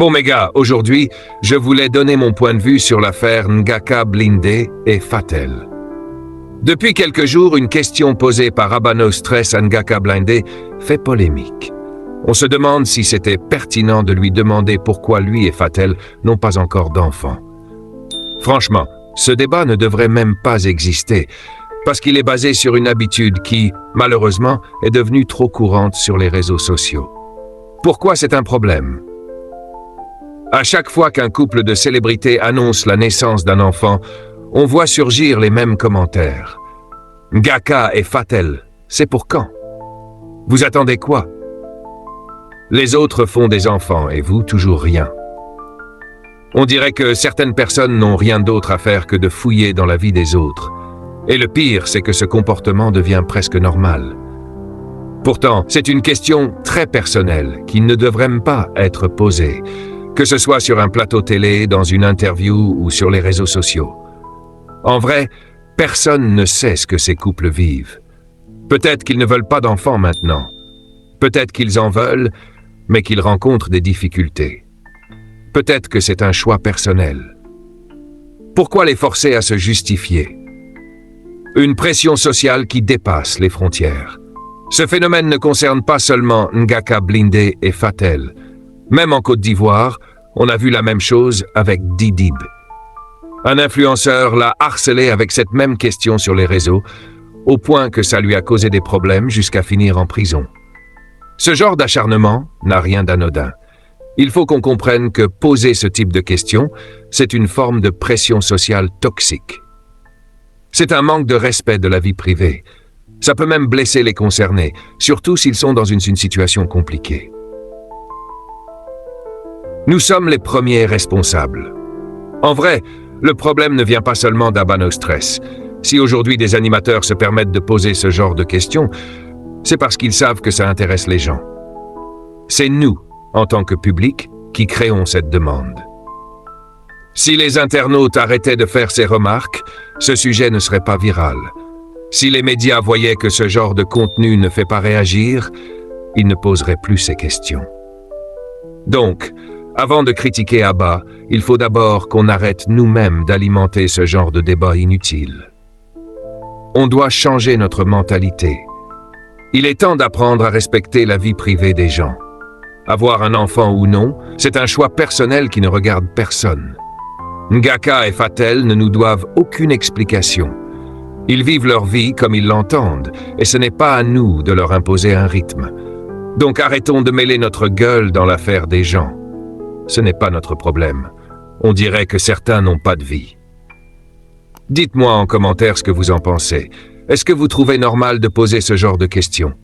Bon mes gars, aujourd'hui, je voulais donner mon point de vue sur l'affaire Ngaka Blindé et Fatel. Depuis quelques jours, une question posée par Abano Stress à Ngaka Blindé fait polémique. On se demande si c'était pertinent de lui demander pourquoi lui et Fatel n'ont pas encore d'enfants. Franchement, ce débat ne devrait même pas exister, parce qu'il est basé sur une habitude qui, malheureusement, est devenue trop courante sur les réseaux sociaux. Pourquoi c'est un problème ? À chaque fois qu'un couple de célébrités annonce la naissance d'un enfant, on voit surgir les mêmes commentaires. Ngaka et Fatel, c'est pour quand? Vous attendez quoi? Les autres font des enfants et vous, toujours rien. On dirait que certaines personnes n'ont rien d'autre à faire que de fouiller dans la vie des autres. Et le pire, c'est que ce comportement devient presque normal. Pourtant, c'est une question très personnelle qui ne devrait même pas être posée, que ce soit sur un plateau télé, dans une interview ou sur les réseaux sociaux. En vrai, personne ne sait ce que ces couples vivent. Peut-être qu'ils ne veulent pas d'enfants maintenant. Peut-être qu'ils en veulent, mais qu'ils rencontrent des difficultés. Peut-être que c'est un choix personnel. Pourquoi les forcer à se justifier? Une pression sociale qui dépasse les frontières. Ce phénomène ne concerne pas seulement Ngaka Blindé et Fatel. Même en Côte d'Ivoire, on a vu la même chose avec Didib. Un influenceur l'a harcelé avec cette même question sur les réseaux, au point que ça lui a causé des problèmes jusqu'à finir en prison. Ce genre d'acharnement n'a rien d'anodin. Il faut qu'on comprenne que poser ce type de questions, c'est une forme de pression sociale toxique. C'est un manque de respect de la vie privée. Ça peut même blesser les concernés, surtout s'ils sont dans une situation compliquée. Nous sommes les premiers responsables. En vrai, le problème ne vient pas seulement d'Abano Stress. Si aujourd'hui des animateurs se permettent de poser ce genre de questions, c'est parce qu'ils savent que ça intéresse les gens. C'est nous, en tant que public, qui créons cette demande. Si les internautes arrêtaient de faire ces remarques, ce sujet ne serait pas viral. Si les médias voyaient que ce genre de contenu ne fait pas réagir, ils ne poseraient plus ces questions. Donc, avant de critiquer Abba, il faut d'abord qu'on arrête nous-mêmes d'alimenter ce genre de débat inutile. On doit changer notre mentalité. Il est temps d'apprendre à respecter la vie privée des gens. Avoir un enfant ou non, c'est un choix personnel qui ne regarde personne. Ngaka et Fatel ne nous doivent aucune explication. Ils vivent leur vie comme ils l'entendent, et ce n'est pas à nous de leur imposer un rythme. Donc arrêtons de mêler notre gueule dans l'affaire des gens. Ce n'est pas notre problème. On dirait que certains n'ont pas de vie. Dites-moi en commentaire ce que vous en pensez. Est-ce que vous trouvez normal de poser ce genre de questions ?